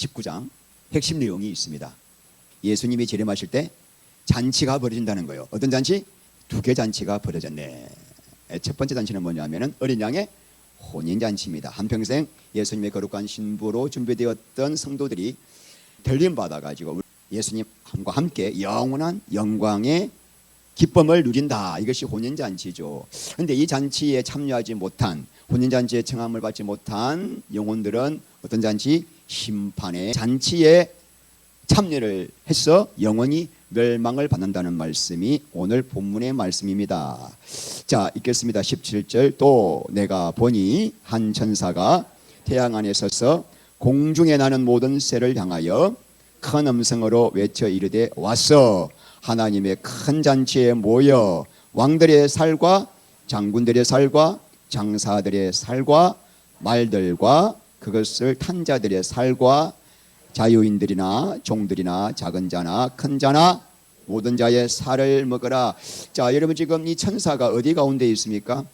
19장 핵심 내용이 있습니다. 예수님이 재림하실 때 잔치가 벌어진다는 거예요. 어떤 잔치? 두 개 잔치가 벌어졌네. 첫 번째 잔치는 뭐냐면은 어린 양의 혼인잔치입니다. 한평생 예수님의 거룩한 신부로 준비되었던 성도들이 들림 받아가지고 예수님과 함께 영원한 영광의 기쁨을 누린다. 이것이 혼인잔치죠. 그런데 이 잔치에 참여하지 못한, 혼인잔치에 청함을 받지 못한 영혼들은 어떤 잔치? 심판의 잔치에 참여를 해서 영원히 멸망을 받는다는 말씀이 오늘 본문의 말씀입니다. 자, 읽겠습니다. 17절. 또 내가 보니 한 천사가 태양 안에 서서 공중에 나는 모든 새를 향하여 큰 음성으로 외쳐 이르되 왔어. 하나님의 큰 잔치에 모여 왕들의 살과 장군들의 살과 장사들의 살과 말들과 그것을 탄 자들의 살과 자유인들이나 종들이나 작은 자나 큰 자나 모든 자의 살을 먹어라. 자, 여러분 지금 이 천사가 어디 가운데 있습니까?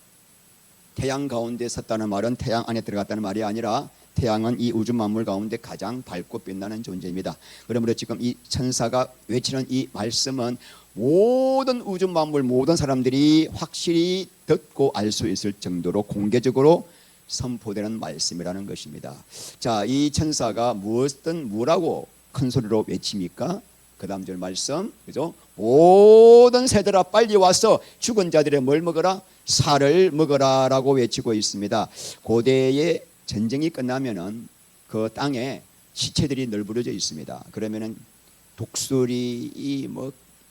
태양 가운데 섰다는 말은 태양 안에 들어갔다는 말이 아니라 태양은 이 우주 만물 가운데 가장 밝고 빛나는 존재입니다. 그러므로 지금 이 천사가 외치는 이 말씀은 모든 우주 만물 모든 사람들이 확실히 듣고 알 수 있을 정도로 공개적으로 선포되는 말씀이라는 것입니다. 자, 이 천사가 뭐라고 큰 소리로 외칩니까? 그 다음 절 말씀, 그죠? 모든 새들아 빨리 와서 죽은 자들의 뭘 먹어라? 살을 먹어라 라고 외치고 있습니다. 고대의 전쟁이 끝나면은 그 땅에 시체들이 널브러져 있습니다. 그러면은 독수리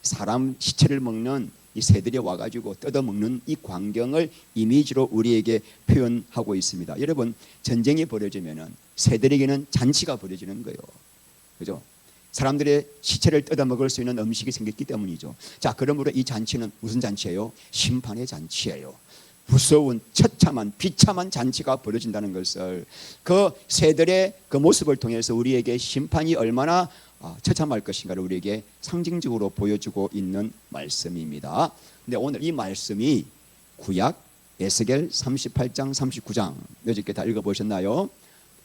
사람 시체를 먹는 이 새들이 와가지고 뜯어먹는 이 광경을 이미지로 우리에게 표현하고 있습니다. 여러분, 전쟁이 벌어지면은 새들에게는 잔치가 벌어지는 거예요. 그죠? 사람들의 시체를 뜯어먹을 수 있는 음식이 생겼기 때문이죠. 자, 그러므로 이 잔치는 무슨 잔치예요? 심판의 잔치예요. 무서운 처참한 비참한 잔치가 벌어진다는 것을 그 새들의 그 모습을 통해서 우리에게 심판이 얼마나 처참할 것인가를 우리에게 상징적으로 보여주고 있는 말씀입니다. 근데 오늘 이 말씀이 구약 에스겔 38장 39장 여지께 다 읽어보셨나요?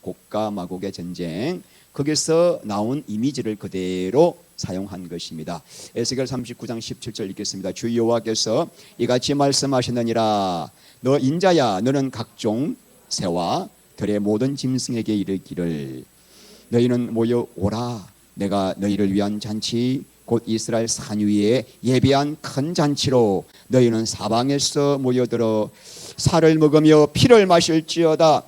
곡과 마곡의 전쟁, 거기서 나온 이미지를 그대로 사용한 것입니다. 에스겔 39장 17절 읽겠습니다. 주 여호와께서 이같이 말씀하셨느니라. 너 인자야, 너는 각종 새와 들의 모든 짐승에게 이르기를 너희는 모여 오라. 내가 너희를 위한 잔치 곧 이스라엘 산 위에 예비한 큰 잔치로 너희는 사방에서 모여들어 살을 먹으며 피를 마실지어다.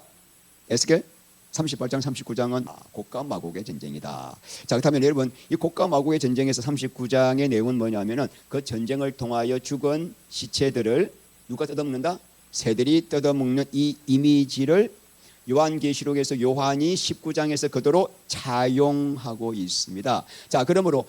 에스겔 38장 39장은 곡과 마곡의 전쟁이다. 자, 그렇다면 여러분, 이 곡과 마곡의 전쟁에서 39장의 내용은 뭐냐면은 그 전쟁을 통하여 죽은 시체들을 누가 뜯어먹는다? 새들이 뜯어먹는 이 이미지를 요한계시록에서 요한이 19장에서 그대로 차용하고 있습니다. 자, 그러므로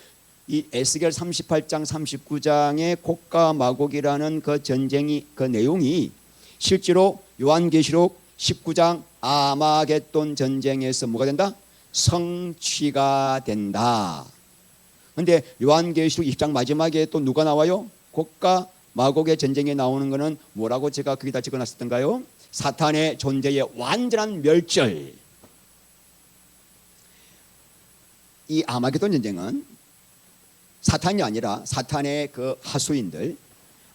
이 에스겔 38장 39장의 곡과 마곡이라는 그 전쟁이 그 내용이 실제로 요한계시록 19장 아마겟돈 전쟁에서 뭐가 된다? 성취가 된다. 그런데 요한계시록 20장 마지막에 또 누가 나와요? 곡과 마곡의 전쟁에 나오는 것은 뭐라고 제가 거기다 적어놨었던가요? 사탄의 존재의 완전한 멸절. 이 아마겟돈 전쟁은 사탄이 아니라 사탄의 그 하수인들,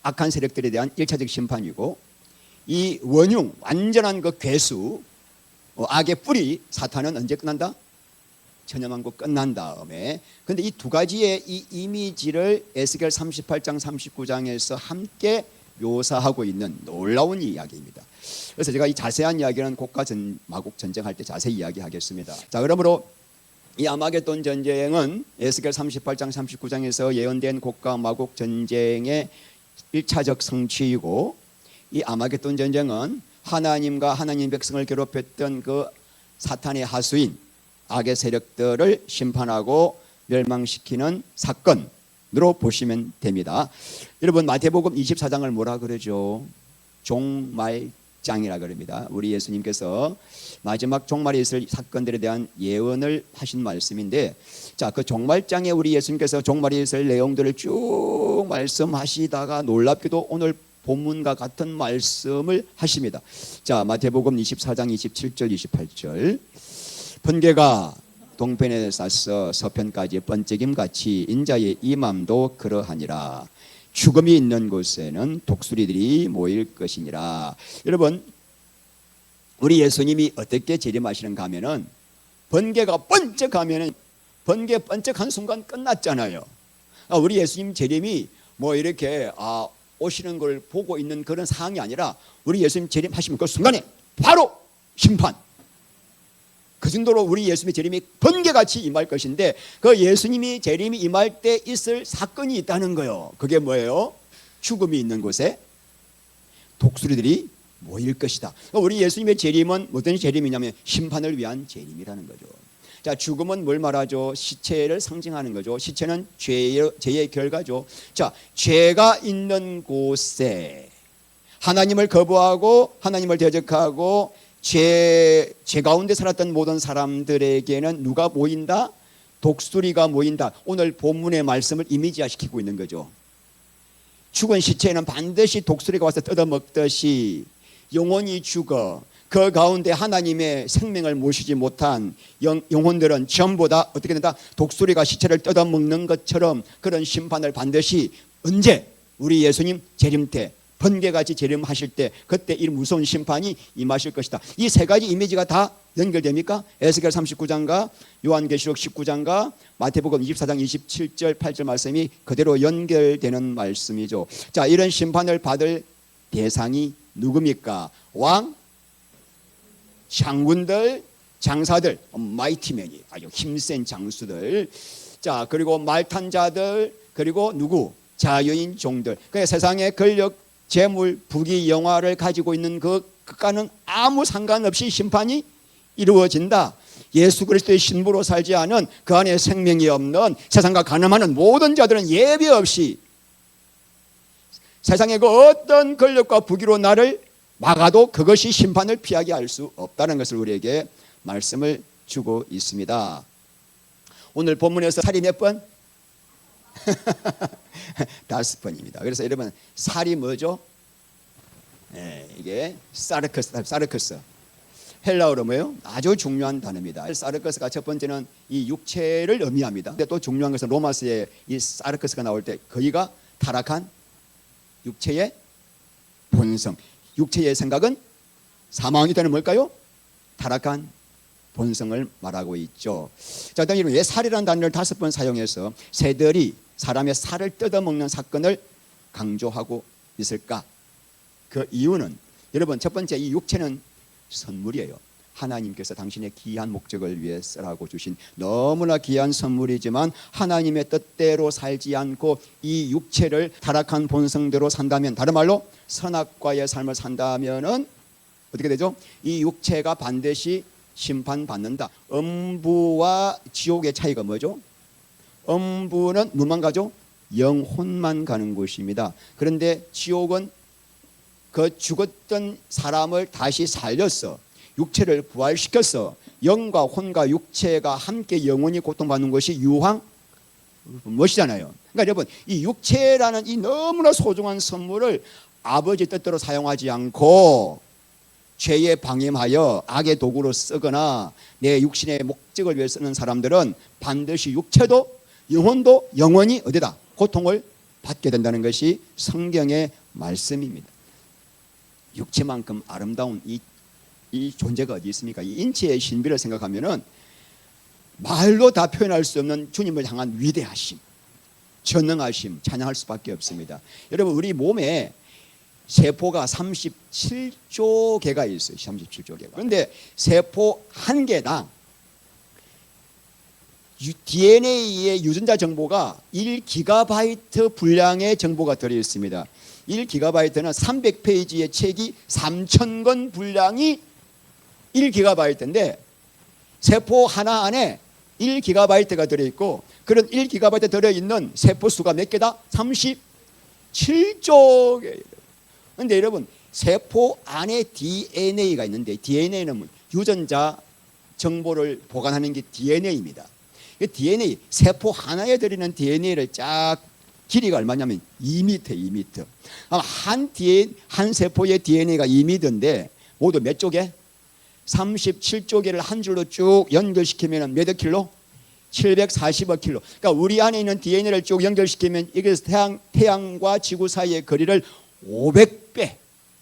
악한 세력들에 대한 1차적 심판이고, 이 원흉, 완전한 그 괴수, 악의 뿌리, 사탄은 언제 끝난다? 천여만국 끝난 다음에. 근데 이 두 가지의 이 이미지를 에스겔 38장 39장에서 함께 묘사하고 있는 놀라운 이야기입니다. 그래서 제가 이 자세한 이야기는 곡과 마곡 전쟁할 때 자세히 이야기하겠습니다. 자, 그러므로 이 아마겟돈 전쟁은 에스겔 38장 39장에서 예언된 곡과 마곡 전쟁의 1차적 성취이고, 이 아마겟돈 전쟁은 하나님과 하나님 백성을 괴롭혔던 그 사탄의 하수인 악의 세력들을 심판하고 멸망시키는 사건으로 보시면 됩니다. 여러분, 마태복음 24장을 뭐라 그러죠? 종말장이라 그럽니다. 우리 예수님께서 마지막 종말에 있을 사건들에 대한 예언을 하신 말씀인데, 자, 그 종말장에 우리 예수님께서 종말에 있을 내용들을 쭉 말씀하시다가 놀랍게도 오늘 본문과 같은 말씀을 하십니다. 자, 마태복음 24장 27절 28절. 번개가 동편에 쌌어 서편까지 번쩍임같이 인자의 임함도 그러하니라. 죽음이 있는 곳에는 독수리들이 모일 것이니라. 여러분, 우리 예수님이 어떻게 재림하시는가 하면은 번개가 번쩍하면은 번개 번쩍한 순간 끝났잖아요. 우리 예수님 재림이 뭐 이렇게 오시는 걸 보고 있는 그런 상황이 아니라 우리 예수님 재림하시면 그 순간에 바로 심판. 그 정도로 우리 예수님의 재림이 번개같이 임할 것인데 그 예수님이 재림이 임할 때 있을 사건이 있다는 거예요. 그게 뭐예요? 죽음이 있는 곳에 독수리들이 모일 것이다. 우리 예수님의 재림은 어떤 재림이냐면 심판을 위한 재림이라는 거죠. 자, 죽음은 뭘 말하죠? 시체를 상징하는 거죠. 시체는 죄의 결과죠. 자, 죄가 있는 곳에 하나님을 거부하고 하나님을 대적하고 죄 가운데 살았던 모든 사람들에게는 누가 모인다? 독수리가 모인다. 오늘 본문의 말씀을 이미지화시키고 있는 거죠. 죽은 시체는 반드시 독수리가 와서 뜯어먹듯이 영혼이 죽어 그 가운데 하나님의 생명을 모시지 못한 영혼들은 전부 다 어떻게 된다? 독수리가 시체를 뜯어먹는 것처럼 그런 심판을 반드시 언제? 우리 예수님 재림 때 번개같이 재림하실 때 그때 이 무서운 심판이 임하실 것이다. 이 세 가지 이미지가 다 연결됩니까? 에스겔 39장과 요한계시록 19장과 마태복음 24장 27절 8절 말씀이 그대로 연결되는 말씀이죠. 자, 이런 심판을 받을 대상이 누굽니까? 왕, 장군들, 장사들, 마이티맨이 아주 힘센 장수들. 자, 그리고 말탄 자들, 그리고 누구? 자유인 종들. 그 세상의 권력, 재물, 부귀, 영화를 가지고 있는 그가는 아무 상관없이 심판이 이루어진다. 예수 그리스도의 신부로 살지 않은 그 안에 생명이 없는 세상과 가늠하는 모든 자들은 예외 없이 세상의 그 어떤 권력과 부귀로 나를 막아도 그것이 심판을 피하게 할 수 없다는 것을 우리에게 말씀을 주고 있습니다. 오늘 본문에서 살이 몇 번? 5번입니다. 그래서 여러분 살이 뭐죠? 이게 사르커스. 헬라어로 뭐예요? 아주 중요한 단어입니다. 사르커스가 첫 번째는 이 육체를 의미합니다. 근데 또 중요한 것은 로마서에 이 사르커스가 나올 때 거기가 타락한 육체의 본성. 육체의 생각은 사망이 되는 뭘까요? 타락한 본성을 말하고 있죠. 자, 그다음에 왜 살이라는 단어를 5번 사용해서 새들이 사람의 살을 뜯어먹는 사건을 강조하고 있을까? 그 이유는 여러분 첫 번째 이 육체는 선물이에요. 하나님께서 당신의 귀한 목적을 위해 쓰라고 주신 너무나 귀한 선물이지만 하나님의 뜻대로 살지 않고 이 육체를 타락한 본성대로 산다면, 다른 말로 선악과의 삶을 산다면은 어떻게 되죠? 이 육체가 반드시 심판받는다. 음부와 지옥의 차이가 뭐죠? 음부는 뭐만 가죠? 영혼만 가는 곳입니다. 그런데 지옥은 그 죽었던 사람을 다시 살렸어. 육체를 부활시켰어. 영과 혼과 육체가 함께 영원히 고통받는 것이 유황 멋이잖아요. 그러니까 여러분 이 육체라는 이 너무나 소중한 선물을 아버지 뜻대로 사용하지 않고 죄에 방임하여 악의 도구로 쓰거나 내 육신의 목적을 위해 쓰는 사람들은 반드시 육체도 영혼도 영원히 어디다? 고통을 받게 된다는 것이 성경의 말씀입니다. 육체만큼 아름다운 이 존재가 어디 있습니까? 이 인체의 신비를 생각하면은 말로 다 표현할 수 없는 주님을 향한 위대하심, 전능하심 찬양할 수밖에 없습니다. 여러분 우리 몸에 세포가 37조 개가 있어요. 37조 개가. 그런데 세포 한 개당 DNA의 유전자 정보가 1GB 분량의 정보가 들어 있습니다. 1GB는 300페이지의 책이 3,000권 분량이 1GB인데 세포 하나 안에 1GB가 들어있고 그런 1GB 들어있는 세포 수가 몇 개다? 37조 개. 그런데 여러분 세포 안에 DNA가 있는데 DNA는 유전자 정보를 보관하는 게 DNA입니다. DNA, 세포 하나에 들어있는 DNA를 쫙 길이가 얼마냐면 2m. 한 세포의 DNA가 2m인데 모두 몇 조개? 37조개를 한 줄로 쭉 연결시키면 몇 킬로? 740억 킬로. 그러니까 우리 안에 있는 DNA를 쭉 연결시키면 이게 태양과 지구 사이의 거리를 500배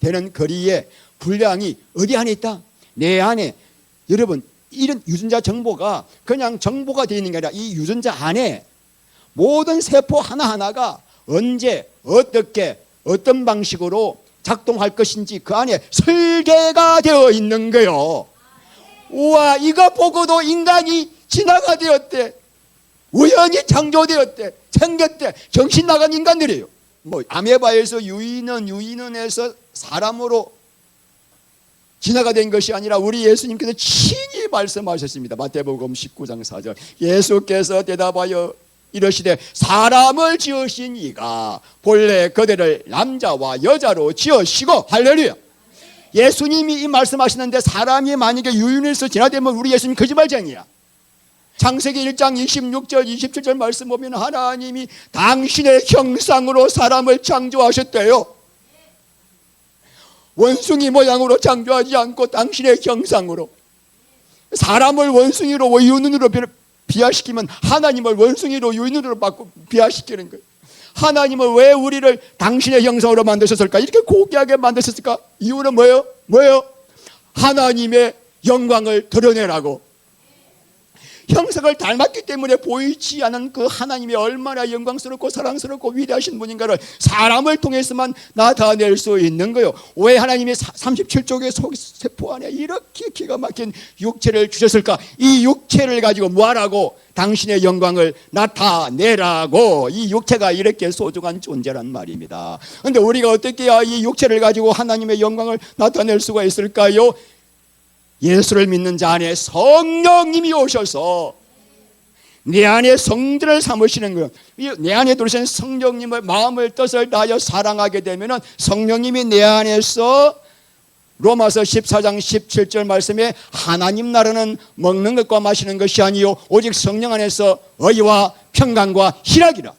되는 거리의 분량이 어디 안에 있다? 내 안에. 여러분, 이런 유전자 정보가 그냥 정보가 되어 있는 게 아니라 이 유전자 안에 모든 세포 하나하나가 언제 어떻게 어떤 방식으로 작동할 것인지 그 안에 설계가 되어 있는 거예요. 우와, 이거 보고도 인간이 진화가 되었대. 우연히 창조되었대. 생겼대. 정신 나간 인간들이에요. 뭐 아메바에서 유인원에서 사람으로 진화가 된 것이 아니라 우리 예수님께서 친히 말씀하셨습니다. 마태복음 19장 4절. 예수께서 대답하여 이러시되 사람을 지으신 이가 본래 그들을 남자와 여자로 지으시고. 할렐루야. 예수님이 이 말씀하시는데 사람이 만약에 유인해서 진화되면 우리 예수님 거짓말쟁이야. 창세기 1장 26절 27절 말씀 보면 하나님이 당신의 형상으로 사람을 창조하셨대요. 원숭이 모양으로 창조하지 않고 당신의 형상으로. 사람을 원숭이로 유인으로 비하시키면 하나님을 원숭이로 유인으로 비하시키는 거예요. 하나님은 왜 우리를 당신의 형상으로 만드셨을까? 이렇게 고귀하게 만드셨을까? 이유는 뭐예요? 하나님의 영광을 드러내라고. 형상을 닮았기 때문에 보이지 않은 그 하나님이 얼마나 영광스럽고 사랑스럽고 위대하신 분인가를 사람을 통해서만 나타낼 수 있는 거예요. 왜 하나님이 37쪽의 세포 안에 이렇게 기가 막힌 육체를 주셨을까? 이 육체를 가지고 뭐하라고? 당신의 영광을 나타내라고. 이 육체가 이렇게 소중한 존재란 말입니다. 그런데 우리가 어떻게 해야 이 육체를 가지고 하나님의 영광을 나타낼 수가 있을까요? 예수를 믿는 자 안에 성령님이 오셔서 내 안에 성전을 삼으시는 거예요. 내 안에 들어오신 성령님을 마음을 뜻을 다하여 사랑하게 되면 성령님이 내 안에서 로마서 14장 17절 말씀에 하나님 나라는 먹는 것과 마시는 것이 아니요 오직 성령 안에서 의와 평강과 희락이라.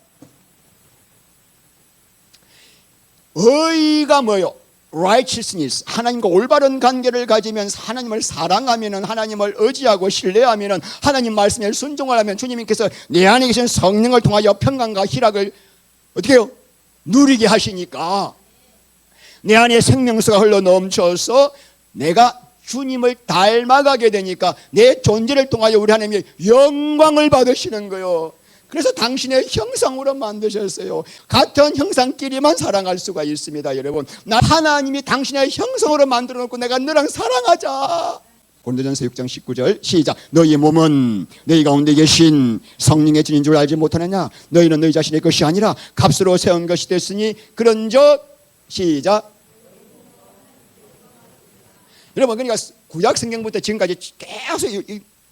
의가 뭐예요? righteousness, 하나님과 올바른 관계를 가지면 하나님을 사랑하면 하나님을 의지하고 신뢰하면 하나님 말씀에 순종을 하면 주님께서 내 안에 계신 성령을 통하여 평강과 희락을 어떻게 해요? 누리게 하시니까 내 안에 생명수가 흘러 넘쳐서 내가 주님을 닮아가게 되니까 내 존재를 통하여 우리 하나님의 영광을 받으시는 거예요. 그래서 당신의 형상으로 만드셨어요. 같은 형상끼리만 사랑할 수가 있습니다. 여러분, 나 하나님이 당신의 형상으로 만들어 놓고 내가 너랑 사랑하자. 고린도전서 6장 19절 시작. 너희 몸은 너희 가운데 계신 성령의 진인 줄 알지 못하느냐? 너희는 너희 자신의 것이 아니라 값으로 세운 것이 됐으니 그런즉 시작. 여러분, 그러니까 구약 성경부터 지금까지 계속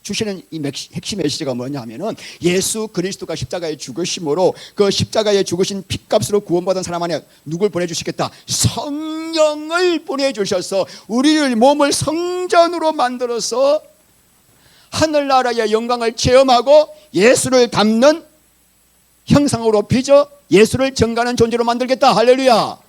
주시는 이 핵심 메시지가 뭐냐면은 예수 그리스도가 십자가에 죽으심으로 그 십자가에 죽으신 핏값으로 구원받은 사람 안에 누굴 보내주시겠다? 성령을 보내주셔서 우리를 몸을 성전으로 만들어서 하늘나라의 영광을 체험하고 예수를 닮는 형상으로 빚어 예수를 정가하는 존재로 만들겠다. 할렐루야.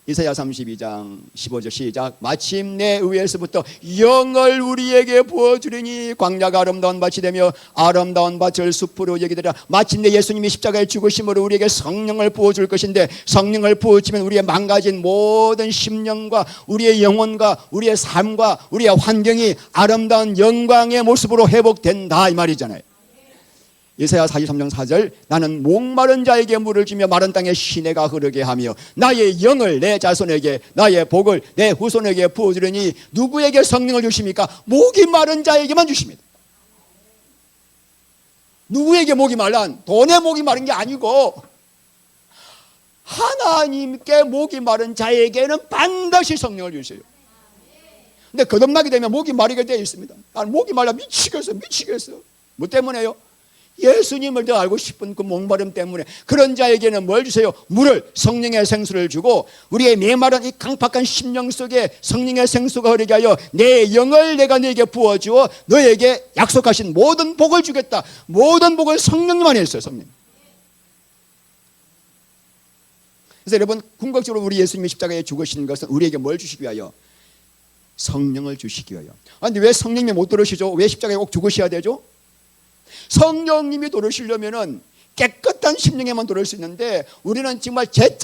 이사야 32장 15절 시작. 마침내 위에서부터 영을 우리에게 부어주리니 광야가 아름다운 밭이 되며 아름다운 밭을 숲으로 여기더라. 마침내 예수님이 십자가에 죽으심으로 우리에게 성령을 부어줄 것인데 성령을 부어주면 우리의 망가진 모든 심령과 우리의 영혼과 우리의 삶과 우리의 환경이 아름다운 영광의 모습으로 회복된다 이 말이잖아요. 이사야 43장 4절 나는 목마른 자에게 물을 주며 마른 땅에 시내가 흐르게 하며 나의 영을 내 자손에게 나의 복을 내 후손에게 부어주려니 누구에게 성령을 주십니까? 목이 마른 자에게만 주십니다. 누구에게 목이 말란? 돈에 목이 마른 게 아니고 하나님께 목이 마른 자에게는 반드시 성령을 주세요. 근데 거듭나게 되면 목이 마르게 되어 있습니다. 나는 목이 말라 미치겠어. 뭐 때문에요? 예수님을 더 알고 싶은 그 목마름 때문에. 그런 자에게는 뭘 주세요? 물을, 성령의 생수를 주고 우리의 메마른 이 강팍한 심령 속에 성령의 생수가 흐르게 하여 내 영을 내가 너에게 부어주어 너에게 약속하신 모든 복을 주겠다. 모든 복을 성령님 안에 있어요. 성령. 그래서 여러분, 궁극적으로 우리 예수님이 십자가에 죽으신 것은 우리에게 뭘 주시기 위하여? 성령을 주시기 위하여. 그런데 왜 성령님이 못 들으시죠? 왜 십자가에 꼭 죽으셔야 되죠? 성령님이 들어오시려면은 깨끗한 심령에만 들어올 수 있는데, 우리는 정말 제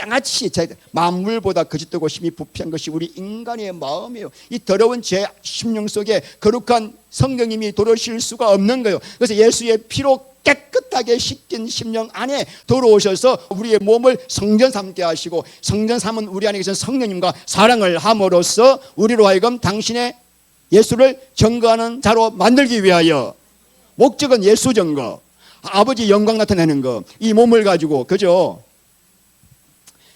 만물보다 거짓되고 힘이 부패한 것이 우리 인간의 마음이에요. 이 더러운 제 심령 속에 거룩한 성령님이 들어오실 수가 없는 거예요. 그래서 예수의 피로 깨끗하게 씻긴 심령 안에 들어오셔서 우리의 몸을 성전 삼게 하시고, 성전 삼은 우리 안에 계신 성령님과 사랑을 함으로써 우리로 하여금 당신의 예수를 증거하는 자로 만들기 위하여, 목적은 예수 증거, 아버지 영광 나타내는 거, 이 몸을 가지고, 그죠?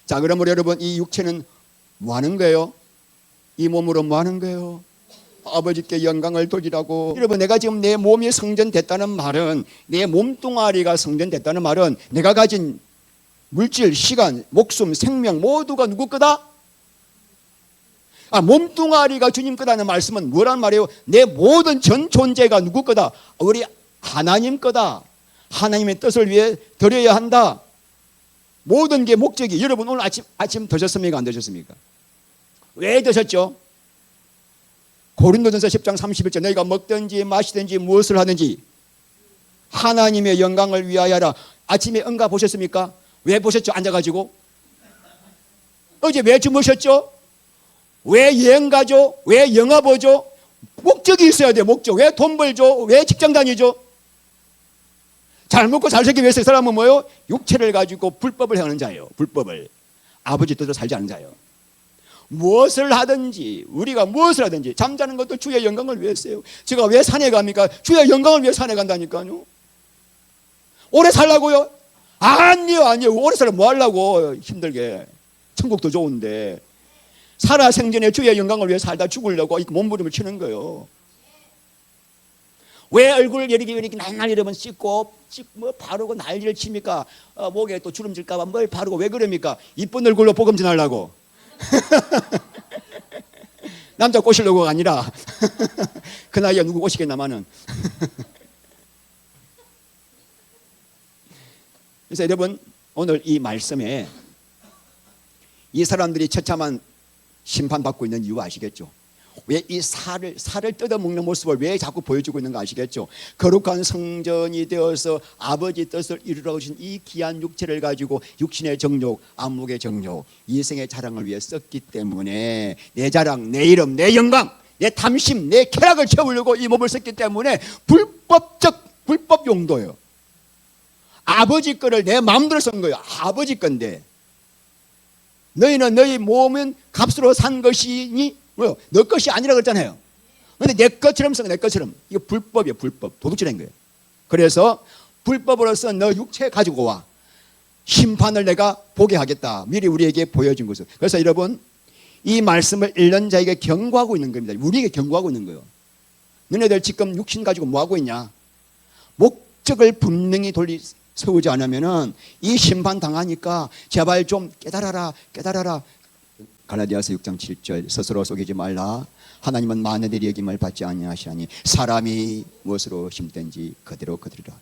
자, 그러므로 여러분, 이 육체는 뭐 하는 거예요? 이 몸으로 뭐 하는 거예요? 아버지께 영광을 돌리라고. 여러분, 내가 지금 내 몸이 성전됐다는 말은, 내 몸뚱아리가 성전됐다는 말은 내가 가진 물질, 시간, 목숨, 생명 모두가 누구 거다? 몸뚱아리가 주님 거다는 말씀은 뭐란 말이에요? 내 모든 전 존재가 누구 거다? 우리 하나님 거다. 하나님의 뜻을 위해 드려야 한다. 모든 게 목적이. 여러분, 오늘 아침 드셨습니까? 안 드셨습니까? 왜 드셨죠? 고린도전서 10장 31절, 너희가 먹든지 마시든지 무엇을 하든지 하나님의 영광을 위하여라. 아침에 응가 보셨습니까? 왜 보셨죠? 앉아가지고. 어제 왜 주무셨죠? 왜 여행 가죠? 왜 영화 보죠? 목적이 있어야 돼요. 목적. 왜 돈 벌죠? 왜 직장 다니죠? 잘 먹고 잘 살기 위해서 이 사람은 뭐예요? 육체를 가지고 불법을 행하는 자예요. 불법을. 아버지 뜻으로 살지 않는 자예요. 무엇을 하든지, 우리가 무엇을 하든지, 잠자는 것도 주의 영광을 위해서요. 제가 왜 산에 갑니까? 주의 영광을 위해 산에 간다니까요. 오래 살라고요? 아니요. 오래 살면 뭐 하려고, 힘들게. 천국도 좋은데. 살아생전에 주의 영광을 위해 살다 죽으려고 몸부림을 치는 거예요. 왜 얼굴을 이렇게 날날 여러분 씻고 뭐 바르고 난리를 칩니까? 목에 또 주름질까 봐 뭘 바르고 왜 그럽니까? 이쁜 얼굴로 복음진 하려고. 남자 꼬시려고가 아니라 그 나이에 누구 꼬시겠나마는. 그래서 여러분, 오늘 이 말씀에 이 사람들이 처참한 심판받고 있는 이유 아시겠죠? 왜 이 살을 뜯어먹는 모습을 왜 자꾸 보여주고 있는 거 아시겠죠? 거룩한 성전이 되어서 아버지 뜻을 이루러 오신 이 귀한 육체를 가지고 육신의 정욕, 안목의 정욕, 이생의 자랑을 위해 썼기 때문에, 내 자랑, 내 이름, 내 영광, 내 탐심, 내 쾌락을 채우려고 이 몸을 썼기 때문에 불법 용도예요. 아버지 거를 내 마음대로 쓴 거예요. 아버지 건데, 너희는 너희 몸은 값으로 산 것이니 뭐요? 너 것이 아니라 그랬잖아요. 근데 내 것처럼 쓴 거, 내 것처럼. 이거 불법이에요. 불법. 도둑질한 거예요. 그래서 불법으로서 너 육체 가지고 와. 심판을 내가 보게 하겠다. 미리 우리에게 보여준 것을. 그래서 여러분, 이 말씀을 읽는 자에게 경고하고 있는 겁니다. 우리에게 경고하고 있는 거예요. 너네들 지금 육신 가지고 뭐 하고 있냐? 목적을 분명히 세우지 않으면은 이 심판 당하니까 제발 좀 깨달아라. 갈라디아서 6장 7절, 스스로 속이지 말라. 하나님은 만인들이 여김을 받지 아니하시나니 사람이 무엇으로 심든지 그대로 거두리라.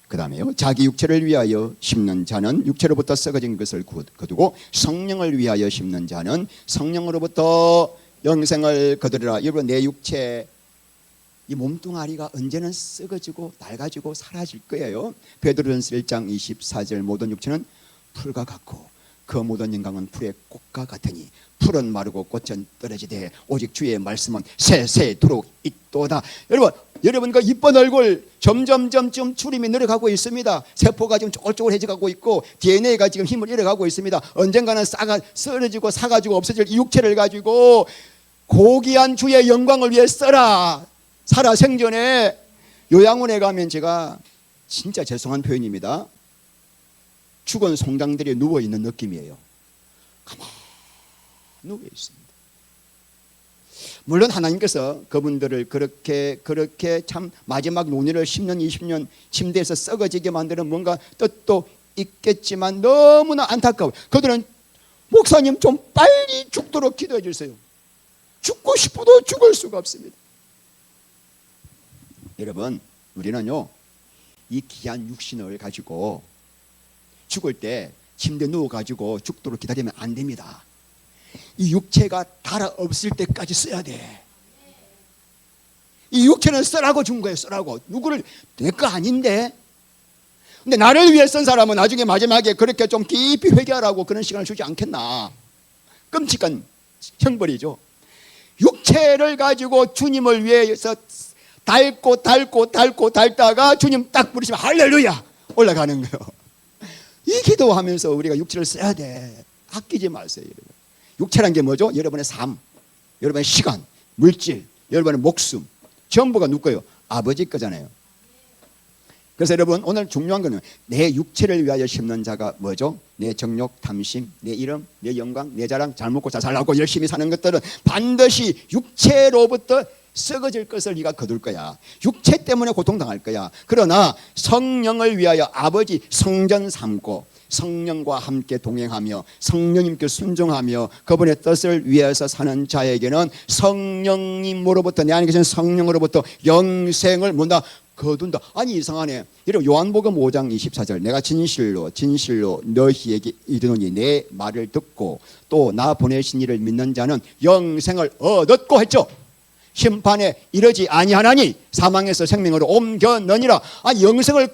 그 다음에요, 자기 육체를 위하여 심는 자는 육체로부터 썩어진 것을 거두고 성령을 위하여 심는 자는 성령으로부터 영생을 거두리라. 여러분, 내 육체, 이 몸뚱아리가 언제는 썩어지고 낡아지고 사라질 거예요. 베드로전서 1장 24절, 모든 육체는 풀과 같고 그 모든 인간은 풀의 꽃과 같으니 풀은 마르고 꽃은 떨어지되 오직 주의 말씀은 세세토록 있도다. 여러분 그 이쁜 얼굴 점점 추림이 늘어가고 있습니다. 세포가 지금 쪼글쪼글해져가고 있고 DNA가 지금 힘을 잃어가고 있습니다. 언젠가는 쓰러지고 사가지고 없어질 이 육체를 가지고 고귀한 주의 영광을 위해 써라. 살아 생전에. 요양원에 가면 제가 진짜 죄송한 표현입니다. 죽은 송장들이 누워있는 느낌이에요. 가만히 누워 있습니다. 물론 하나님께서 그분들을 그렇게 참 마지막 논의를 10년 20년 침대에서 썩어지게 만드는 뭔가 뜻도 있겠지만 너무나 안타까워요. 그들은 목사님 좀 빨리 죽도록 기도해 주세요. 죽고 싶어도 죽을 수가 없습니다. 여러분, 우리는요 이 귀한 육신을 가지고 죽을 때 침대에 누워가지고 죽도록 기다리면 안 됩니다. 이 육체가 달아 없을 때까지 써야 돼. 이 육체는 쓰라고 준 거예요. 쓰라고. 누구를 내 거 아닌데. 근데 나를 위해 쓴 사람은 나중에 마지막에 그렇게 좀 깊이 회개하라고 그런 시간을 주지 않겠나. 끔찍한 형벌이죠. 육체를 가지고 주님을 위해서 달다가 주님 딱 부르시면 할렐루야 올라가는 거예요. 이 기도하면서 우리가 육체를 써야 돼. 아끼지 마세요, 여러분. 육체란 게 뭐죠? 여러분의 삶, 여러분의 시간, 물질, 여러분의 목숨 전부가 누구 거예요? 아버지 거잖아요. 그래서 여러분 오늘 중요한 거는 내 육체를 위하여 심는 자가 뭐죠? 내 정욕, 탐심, 내 이름, 내 영광, 내 자랑, 잘 먹고 잘 살라고 열심히 사는 것들은 반드시 육체로부터 썩어질 것을 네가 거둘 거야. 육체 때문에 고통당할 거야. 그러나 성령을 위하여 아버지 성전 삼고 성령과 함께 동행하며 성령님께 순종하며 그분의 뜻을 위해서 사는 자에게는 성령님으로부터 내 안에 계신 성령으로부터 영생을 뭔다 거둔다. 아니 이상하네. 여러분 요한복음 5장 24절 내가 진실로 너희에게 이르노니 내 말을 듣고 또 나 보내신 이를 믿는 자는 영생을 얻었고 했죠. 심판에 이르지 아니하나니 사망에서 생명으로 옮겨느니라. 아니 영생을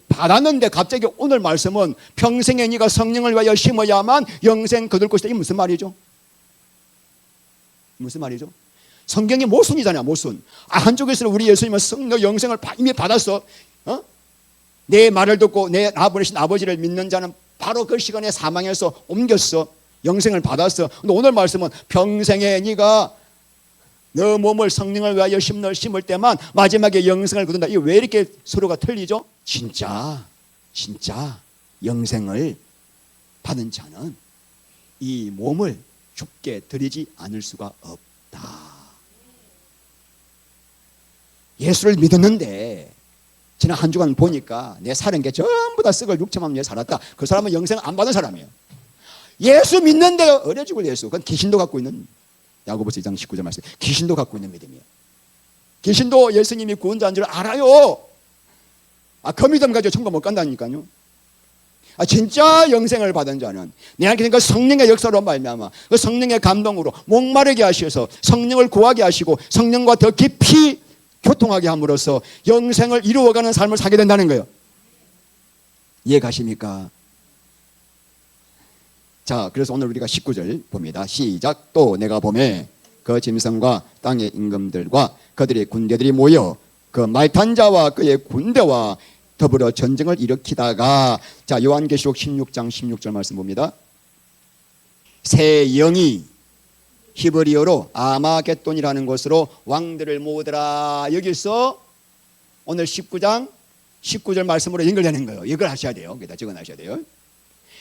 받았는데 갑자기 오늘 말씀은 평생에 네가 성령을 위하여 심어야만 영생 거둘 것이다. 이게 무슨 말이죠? 무슨 말이죠? 성경이 모순이잖아요. 모순. 한쪽에서는 우리 예수님은 성령 영생을 이미 받았어. 내 말을 듣고 나 보내신 아버지를 믿는 자는 바로 그 시간에 사망에서 옮겼어. 영생을 받았어. 근데 오늘 말씀은 평생에 네가 너 몸을 성령을 위하여 심을 때만 마지막에 영생을 거둔다. 이게 왜 이렇게 서로가 틀리죠? 진짜 영생을 받은 자는 이 몸을 죽게 드리지 않을 수가 없다. 예수를 믿었는데 지난 한 주간 보니까 내 사는 게 전부 다 썩을 육체만 위해 살았다. 그 사람은 영생 안 받은 사람이에요. 예수 믿는데 어려 죽을 예수. 그건 귀신도 갖고 있는, 야고보서 2장 19절 말씀, 귀신도 갖고 있는 믿음이에요. 귀신도 예수님이 구원자인 줄 알아요. 그 믿음 가지고 천국 못 간다니까요. 진짜 영생을 받은 자는 내 안에 그 성령의 역사로 말미암아 그 성령의 감동으로 목마르게 하셔서 성령을 구하게 하시고 성령과 더 깊이 교통하게 함으로써 영생을 이루어가는 삶을 살게 된다는 거예요. 이해 가십니까? 자, 그래서 오늘 우리가 19절 봅니다. 시작. 또 내가 보매 그 짐승과 땅의 임금들과 그들의 군대들이 모여 그 말탄 자와 그의 군대와 더불어 전쟁을 일으키다가, 자, 요한계시록 16장 16절 말씀 봅니다. 새 영이 히브리어로 아마겟돈이라는 곳으로 왕들을 모으더라. 여기서 오늘 19장 19절 말씀으로 연결되는 거예요. 이걸 하셔야 돼요. 여기다 적어놔셔야 돼요.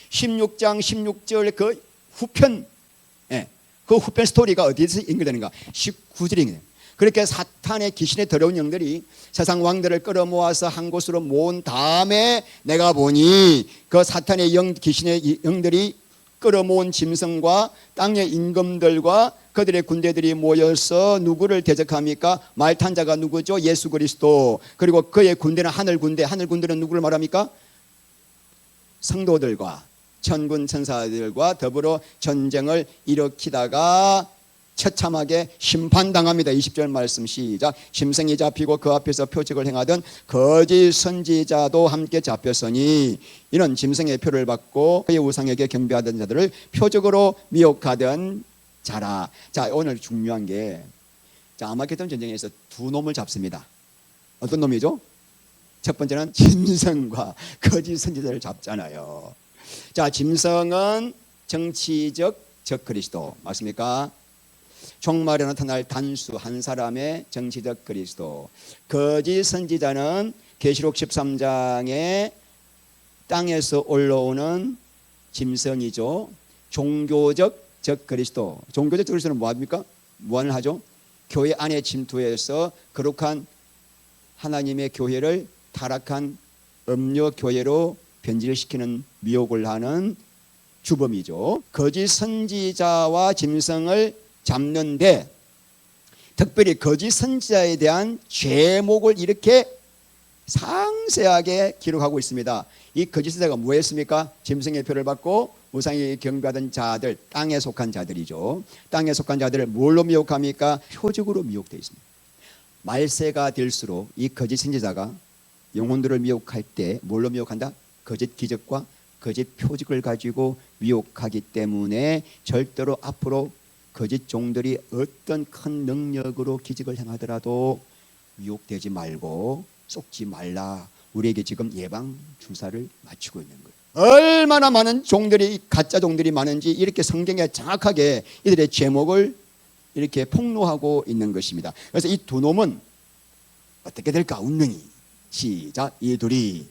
16장 16절 그 후편, 그 후편 스토리가 어디에서 연결되는가? 19절에 연결돼요. 그렇게 사탄의 귀신의 더러운 영들이 세상 왕들을 끌어모아서 한 곳으로 모은 다음에 내가 보니 그 사탄의 귀신의 영들이 끌어모은 짐승과 땅의 임금들과 그들의 군대들이 모여서 누구를 대적합니까? 말탄 자가 누구죠? 예수 그리스도. 그리고 그의 군대는 하늘 군대는 누구를 말합니까? 성도들과 천군 천사들과 더불어 전쟁을 일으키다가 처참하게 심판당합니다. 20절 말씀 시작. 짐승이 잡히고 그 앞에서 표적을 행하던 거짓 선지자도 함께 잡혔으니 이는 짐승의 표를 받고 그의 우상에게 경배하던 자들을 표적으로 미혹하던 자라. 자, 오늘 중요한 게, 자, 아마겟돈 전쟁에서 두 놈을 잡습니다. 어떤 놈이죠? 첫 번째는 짐승과 거짓 선지자를 잡잖아요. 자, 짐승은 정치적 적그리스도 맞습니까? 종말에 나타날 단수 한 사람의 정치적 그리스도. 거짓 선지자는 계시록 13장에 땅에서 올라오는 짐승이죠. 종교적 적그리스도. 종교적 적그리스도는 뭐합니까? 무엇을 하죠? 교회 안에 침투해서 거룩한 하나님의 교회를 타락한 음료 교회로 변질시키는 미혹을 하는 주범이죠. 거짓 선지자와 짐승을 잡는데 특별히 거짓 선지자에 대한 죄목을 이렇게 상세하게 기록하고 있습니다. 이 거짓 선지자가 뭐 했습니까? 짐승의 표를 받고 우상에게 경배하던 자들, 땅에 속한 자들이죠. 땅에 속한 자들을 뭘로 미혹합니까? 표적으로 미혹되어 있습니다. 말세가 될수록 이 거짓 선지자가 영혼들을 미혹할 때 뭘로 미혹한다? 거짓 기적과 거짓 표적을 가지고 미혹하기 때문에 절대로 앞으로 거짓 종들이 어떤 큰 능력으로 기적을 행하더라도 미혹되지 말고 속지 말라. 우리에게 지금 예방 주사를 맞추고 있는 거예요. 얼마나 많은 종들이, 가짜 종들이 많은지 이렇게 성경에 정확하게 이들의 제목을 이렇게 폭로하고 있는 것입니다. 그래서 이 두 놈은 어떻게 될까? 운명이. 시작. 이 둘이.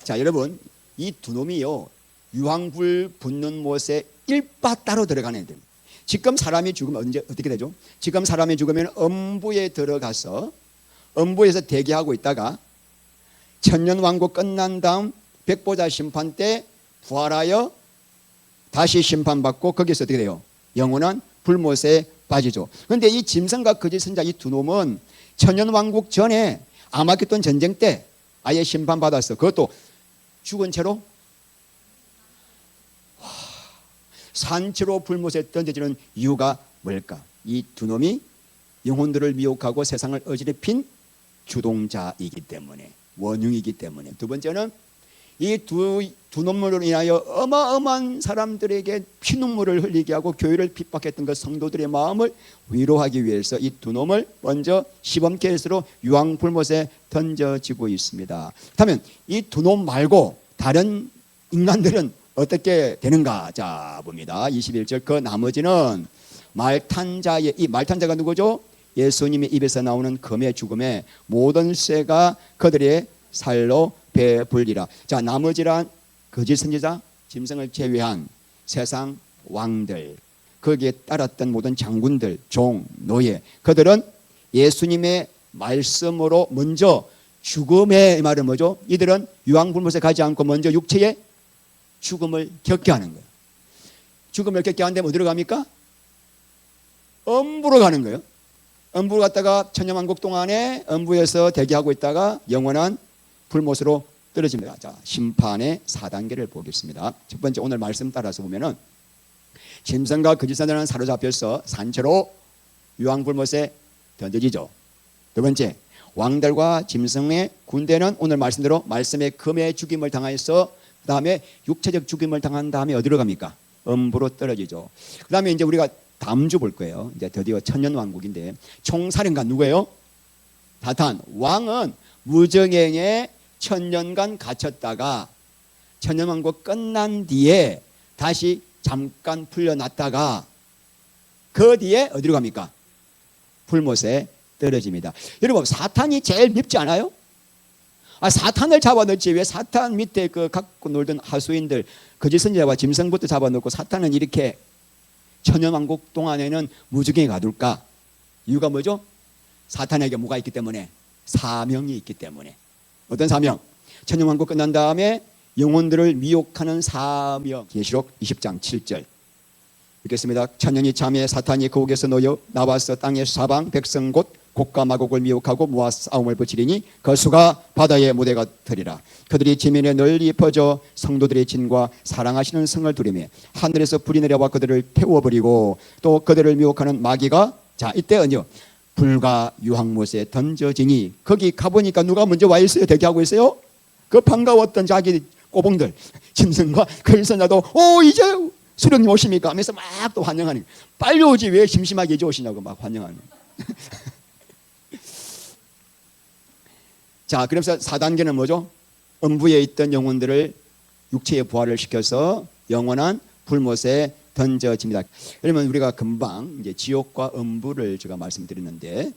자, 여러분, 이 두 놈이요, 유황불 붙는 못에 일바 따로 들어가는 애들. 지금 사람이 죽으면 언제 어떻게 되죠? 지금 사람이 죽으면 음부에 들어가서 음부에서 대기하고 있다가 천년왕국 끝난 다음 백보자 심판 때 부활하여 다시 심판받고 거기서 어떻게 돼요? 영원한 불못에 빠지죠. 그런데 이 짐승과 거짓 선지자 이 두 놈은 천년왕국 전에 아마겟돈 전쟁 때 아예 심판받았어. 그것도 죽은 채로 산채로 불못에 던져지는 이유가 뭘까? 이 두 놈이 영혼들을 미혹하고 세상을 어지럽힌 주동자이기 때문에, 원흉이기 때문에. 두 번째는 이 두 놈으로 인하여 어마어마한 사람들에게 피눈물을 흘리게 하고 교회를 핍박했던 그 성도들의 마음을 위로하기 위해서 이 두 놈을 먼저 시범케이스로 유황불못에 던져지고 있습니다. 그렇다면 이 두 놈 말고 다른 인간들은 어떻게 되는가? 자, 봅니다. 21절. 그 나머지는 말탄자의, 이 말탄자가 누구죠? 예수님의 입에서 나오는 금의 죽음에 모든 쇠가 그들의 살로 배불리라. 자, 나머지란 거짓 선지자, 짐승을 제외한 세상 왕들, 거기에 따랐던 모든 장군들, 종, 노예, 그들은 예수님의 말씀으로 먼저 죽음의 말은 뭐죠? 이들은 유황불못에 가지 않고 먼저 육체의 죽음을 겪게 하는 거예요. 죽음을 겪게 하는데 어디로 갑니까? 음부로 가는 거예요. 음부로 갔다가 천년왕국 동안에 음부에서 대기하고 있다가 영원한 불못으로 떨어집니다. 자, 심판의 4단계를 보겠습니다. 첫 번째, 오늘 말씀 따라서 보면은 짐승과 거짓 선지자는 사로잡혀서 산채로 유황불못에 던져지죠. 두 번째, 왕들과 짐승의 군대는 오늘 말씀대로 말씀의 금의 죽임을 당하여서 그 다음에 육체적 죽임을 당한 다음에 어디로 갑니까? 음부로 떨어지죠. 그 다음에 이제 우리가 다음 주 볼 거예요. 이제 드디어 천년왕국인데 총사령관 누구예요? 사탄. 왕은 무정행에 천년간 갇혔다가 천년왕국 끝난 뒤에 다시 잠깐 풀려났다가 그 뒤에 어디로 갑니까? 불못에 떨어집니다. 여러분, 사탄이 제일 밉지 않아요? 사탄을 잡아넣지 왜 사탄 밑에 그 갖고 놀던 하수인들 거짓 선지자와 짐승부터 잡아넣고 사탄은 이렇게 천년왕국 동안에는 무지개에 가둘까? 이유가 뭐죠? 사탄에게 뭐가 있기 때문에? 사명이 있기 때문에. 어떤 사명? 천년왕국 끝난 다음에 영혼들을 미혹하는 사명. 계시록 20장 7절 읽겠습니다. 천년이 참에 사탄이 거국에서 놓여 나와서 땅의 사방 백성 곧 곡과 마곡을 미혹하고 모아 싸움을 붙이리니 그 수가 바다의 무대가 되리라. 그들이 지면에 널리 퍼져 성도들의 진과 사랑하시는 성을 두리매 하늘에서 불이 내려와 그들을 태워버리고 또 그들을 미혹하는 마귀가 자 이때 언요 불과 유황못에 던져지니 거기 가보니까 누가 먼저 와 있어요? 대기하고 있어요? 그 반가웠던 자기 꼬봉들 짐승과 그 선자도 오 이제 수령님 오십니까? 하면서 막 또 환영하는 빨리 오지 왜 심심하게 이제 오시냐고 막 환영하는 자, 그래서 4단계는 뭐죠? 음부에 있던 영혼들을 육체의 부활을 시켜서 영원한 불못에 던져집니다. 그러면 우리가 금방 이제 지옥과 음부를 제가 말씀드렸는데,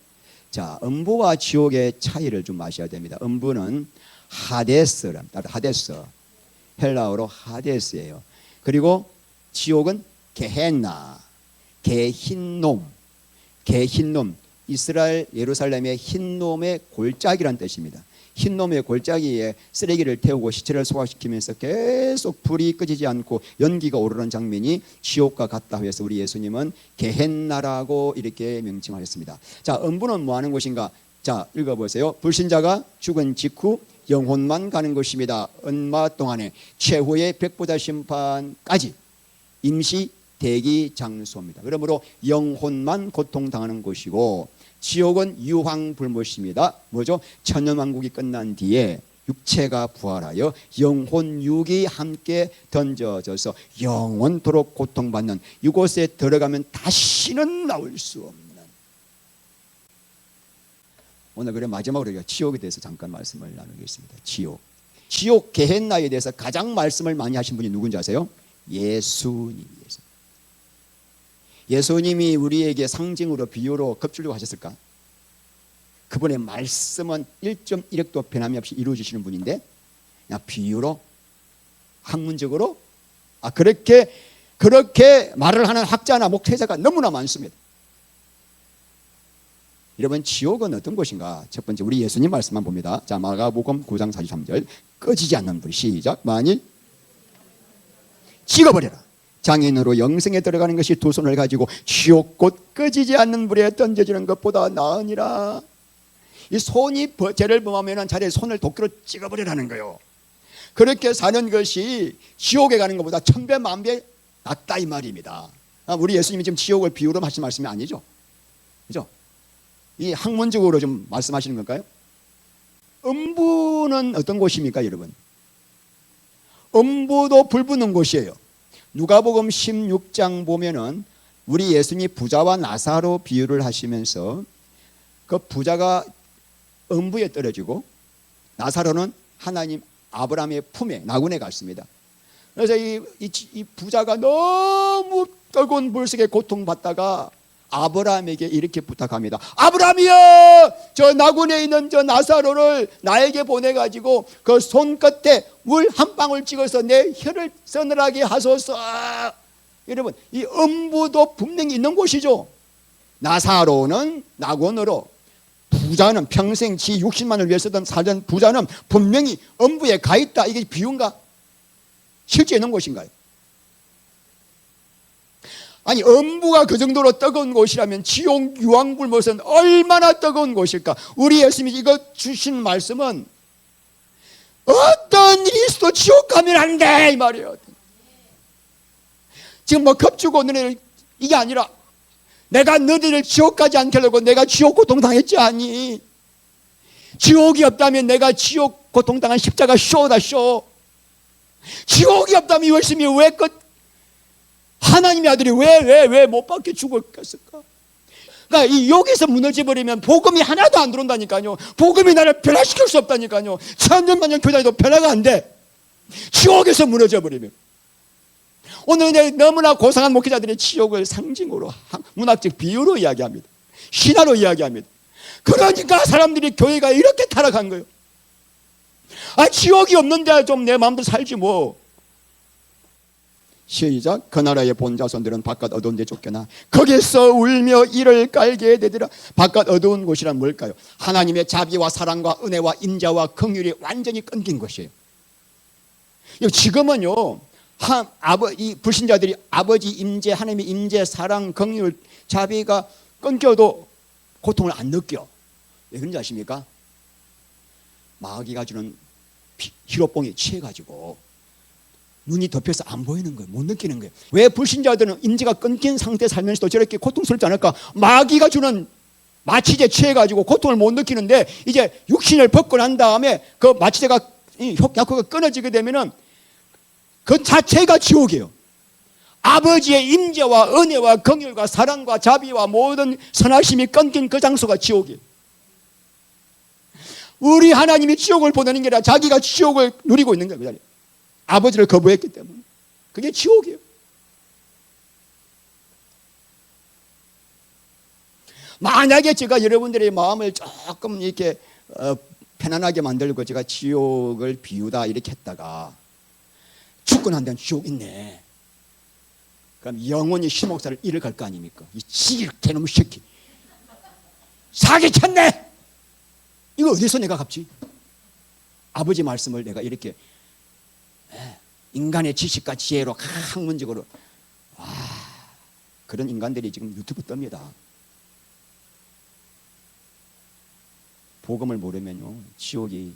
자, 음부와 지옥의 차이를 좀 아셔야 됩니다. 음부는 하데스랍니다. 하데스. 헬라어로 하데스예요. 그리고 지옥은 게헨나, 개흰놈, 개흰놈. 이스라엘 예루살렘의 흰놈의 골짜기란 뜻입니다. 흰놈의 골짜기에 쓰레기를 태우고 시체를 소화시키면서 계속 불이 끄지지 않고 연기가 오르는 장면이 지옥과 같다 해서 우리 예수님은 게헨나라고 이렇게 명칭하셨습니다. 자, 음부는 뭐 하는 곳인가? 자, 읽어보세요. 불신자가 죽은 직후 영혼만 가는 곳입니다. 얼마 동안에 최후의 백보자 심판까지 임시 대기 장소입니다. 그러므로 영혼만 고통당하는 곳이고 지옥은 유황불못입니다. 뭐죠? 천년왕국이 끝난 뒤에 육체가 부활하여 영혼 육이 함께 던져져서 영원토록 고통받는 이곳에 들어가면 다시는 나올 수 없는, 오늘 그래 마지막으로 우리가 지옥에 대해서 잠깐 말씀을 나누겠습니다. 지옥 게헨나에 대해서 가장 말씀을 많이 하신 분이 누군지 아세요? 예수님이세요. 예수님이 우리에게 상징으로 비유로 급줄로 하셨을까? 그분의 말씀은 1.1획도 변함이 없이 이루어지시는 분인데 그냥 비유로 학문적으로 그렇게 말을 하는 학자나 목회자가 너무나 많습니다. 여러분, 지옥은 어떤 곳인가? 첫 번째 우리 예수님 말씀만 봅니다. 자, 마가복음 9장 43절 꺼지지 않는 불, 시작. 만일 찍어버려라. 장인으로 영생에 들어가는 것이 두 손을 가지고 지옥 곧 꺼지지 않는 불에 던져지는 것보다 나으니라. 이 손이 죄를 범하면 자리에 손을 도끼로 찍어버리라는 거예요. 그렇게 사는 것이 지옥에 가는 것보다 천배 만배 낫다 이 말입니다. 우리 예수님이 지금 지옥을 비유로 하신 말씀이 아니죠. 그죠? 이 학문적으로 좀 말씀하시는 걸까요? 음부는 어떤 곳입니까, 여러분? 음부도 불 붙는 곳이에요. 누가복음 16장 보면은 우리 예수님이 부자와 나사로 비유를 하시면서 그 부자가 음부에 떨어지고 나사로는 하나님 아브라함의 품에 나군에 갔습니다. 그래서 이 부자가 너무 뜨거운 불 속에 고통받다가 아브라함에게 이렇게 부탁합니다. 아브라함이여, 저 나군에 있는 저 나사로를 나에게 보내가지고 그 손끝에 물 한 방울 찍어서 내 혀를 서늘하게 하소서. 여러분, 이 음부도 분명히 있는 곳이죠. 나사로는 낙원으로, 부자는 평생 지 60만을 위해 살던 부자는 분명히 음부에 가 있다. 이게 비유인가? 실제 있는 곳인가요? 아니, 음부가 그 정도로 뜨거운 곳이라면 지옥 유황불못은 얼마나 뜨거운 곳일까? 우리 예수님이 이거 주신 말씀은 어떤 일이 있어도 지옥 가면 안 돼 이 말이에요. 지금 뭐 겁주고 너네 이게 아니라 내가 너희를 지옥 가지 않게 하려고 내가 지옥 고통 당했지 않니? 지옥이 없다면 내가 지옥 고통 당한 십자가 쇼다 쇼. 지옥이 없다면 열심히 왜 하나님의 아들이 왜 못 박혀 죽었을까? 그러니까 여기서 무너져 버리면 복음이 하나도 안 들어온다니까요. 복음이 나를 변화시킬 수 없다니까요. 천년만년 교단에도 변화가 안 돼. 지옥에서 무너져 버리면. 오늘 너무나 고상한 목회자들이 지옥을 상징으로 문학적 비유로 이야기합니다. 신화로 이야기합니다. 그러니까 사람들이 교회가 이렇게 타락한 거예요. 지옥이 없는데 좀 내 마음대로 살지 뭐. 시작. 그 나라의 본자손들은 바깥 어두운 데 쫓겨나 거기서 울며 이를 깔게 되더라. 바깥 어두운 곳이란 뭘까요? 하나님의 자비와 사랑과 은혜와 인자와 긍휼이 완전히 끊긴 것이에요. 지금은요, 이 불신자들이 아버지 임재, 하나님의 임재, 사랑, 긍휼, 자비가 끊겨도 고통을 안 느껴. 왜 그런지 아십니까? 마귀가 주는 희로뽕에 취해가지고 눈이 덮여서 안 보이는 거예요. 못 느끼는 거예요. 왜 불신자들은 임재가 끊긴 상태에 살면서도 저렇게 고통스럽지 않을까? 마귀가 주는 마취제 취해가지고 고통을 못 느끼는데 이제 육신을 벗고 난 다음에 그 마취제가 약효가 끊어지게 되면은 그 자체가 지옥이에요. 아버지의 임재와 은혜와 긍휼과 사랑과 자비와 모든 선하심이 끊긴 그 장소가 지옥이에요. 우리 하나님이 지옥을 보내는 게 아니라 자기가 지옥을 누리고 있는 거예요. 그 자리에. 아버지를 거부했기 때문에. 그게 지옥이에요. 만약에 제가 여러분들의 마음을 조금 이렇게 편안하게 만들고 제가 지옥을 비유다 이렇게 했다가 죽고 난 다음에 지옥 있네. 그럼 영원히 시목사를 잃어갈 거 아닙니까? 이 지게 놈의 새끼. 사기쳤네. 이거 어디서 내가 갚지? 아버지 말씀을 내가 이렇게 인간의 지식과 지혜로 학문적으로 그런 인간들이 지금 유튜브 뜹니다. 복음을 모르면요 지옥이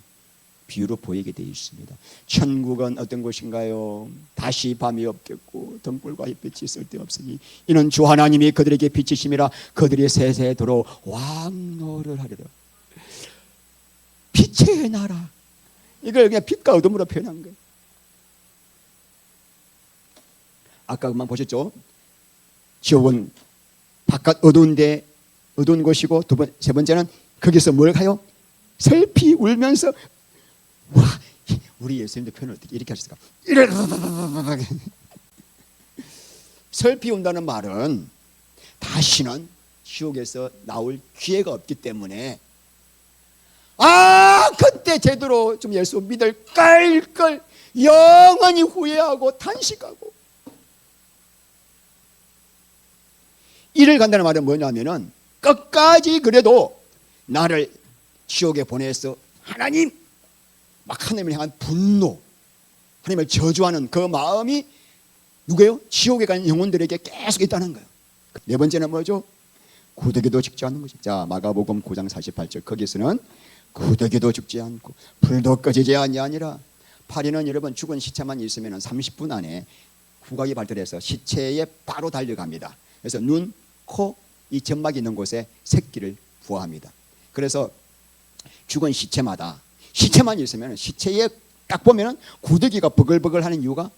비유로 보이게 되어 있습니다. 천국은 어떤 곳인가요? 다시 밤이 없겠고 등불과 햇빛이 쓸데없으니 이는 주 하나님이 그들에게 빛이심이라 그들이 세세토록 왕노를 하리라. 빛의 나라. 이걸 그냥 빛과 어둠으로 표현한 거예요. 아까 그만 보셨죠? 지옥은 바깥 어두운데 어두운 곳이고 세 번째는 거기서 뭘 가요? 슬피 울면서 와, 우리 예수님도 표현을 어떻게 이렇게 하셨을까? 슬피 운다는 말은 다시는 지옥에서 나올 기회가 없기 때문에 그때 제대로 좀 예수 믿을 걸 영원히 후회하고 탄식하고 이를 간다는 말은 뭐냐면은 끝까지 그래도 나를 지옥에 보내서 하나님 막 하나님을 향한 분노, 하나님을 저주하는 그 마음이 누구예요? 지옥에 간 영혼들에게 계속 있다는 거예요. 네 번째는 뭐죠? 구더기도 죽지 않는 거죠. 자, 마가복음 9장 48절 거기서는 구더기도 죽지 않고 불도 꺼지지 아니라 파리는 여러분 죽은 시체만 있으면 30분 안에 후각이 발달해서 시체에 바로 달려갑니다. 그래서 눈, 코, 이 점막이 있는 곳에 새끼를 부화합니다. 그래서 죽은 시체마다 시체만 있으면 시체에 딱 보면은 구더기가 버글버글 하는 이유가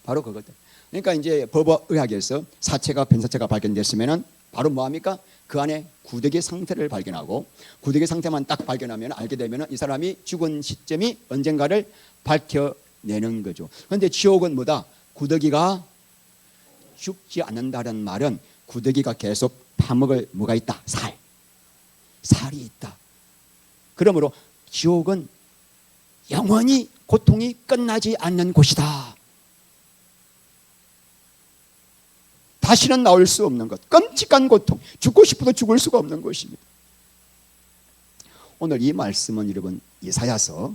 바로 그거든. 그러니까 이제 법의학에서 사체가 변사체가 발견됐으면은 바로 뭐 합니까? 그 안에 구더기 상태를 발견하고 구더기 상태만 딱 발견하면 알게 되면은 이 사람이 죽은 시점이 언젠가를 밝혀내는 거죠. 그런데 지옥은 뭐다? 구더기가 죽지 않는다는 말은 구더기가 계속 파먹을 뭐가 있다? 살이 있다. 그러므로 지옥은 영원히 고통이 끝나지 않는 곳이다. 다시는 나올 수 없는 것, 끔찍한 고통, 죽고 싶어도 죽을 수가 없는 것입니다. 오늘 이 말씀은 여러분 이사야서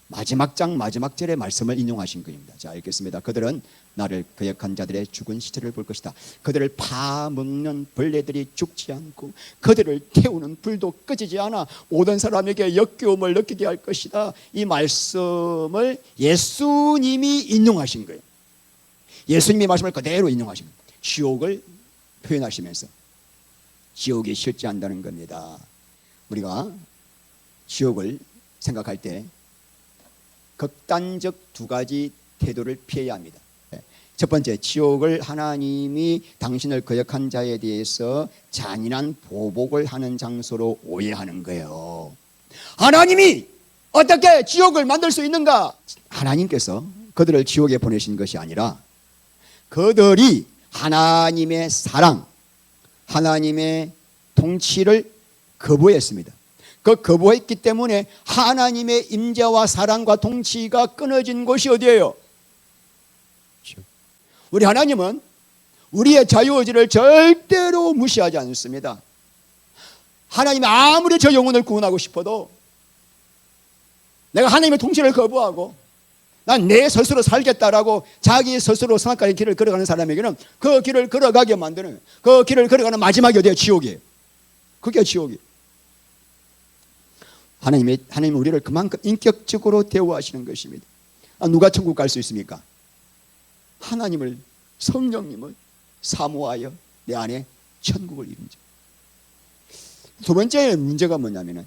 마지막 장 마지막 절의 말씀을 인용하신 것입니다. 자, 읽겠습니다. 그들은 나를 거역한 자들의 죽은 시체를 볼 것이다. 그들을 파먹는 벌레들이 죽지 않고 그들을 태우는 불도 꺼지지 않아 모든 사람에게 역겨움을 느끼게 할 것이다. 이 말씀을 예수님이 인용하신 거예요. 예수님의 말씀을 그대로 인용하신 거예요. 지옥을 표현하시면서 지옥이 실제한다는 겁니다. 우리가 지옥을 생각할 때 극단적 두 가지 태도를 피해야 합니다. 첫 번째, 지옥을 하나님이 당신을 거역한 자에 대해서 잔인한 보복을 하는 장소로 오해하는 거예요. 하나님이 어떻게 지옥을 만들 수 있는가? 하나님께서 그들을 지옥에 보내신 것이 아니라 그들이 하나님의 사랑, 하나님의 통치를 거부했습니다. 그 거부했기 때문에 하나님의 임재와 사랑과 통치가 끊어진 곳이 어디예요? 우리 하나님은 우리의 자유의지를 절대로 무시하지 않습니다. 하나님이 아무리 저 영혼을 구원하고 싶어도 내가 하나님의 통치를 거부하고 난 내 스스로 살겠다라고 자기 스스로 선악과의 길을 걸어가는 사람에게는 그 길을 걸어가게 만드는, 그 길을 걸어가는 마지막이 어디예요? 지옥이에요. 그게 지옥이에요. 하나님은 우리를 그만큼 인격적으로 대우하시는 것입니다. 누가 천국 갈 수 있습니까? 하나님을, 성령님을 사모하여 내 안에 천국을 이룬 자. 두 번째 문제가 뭐냐면은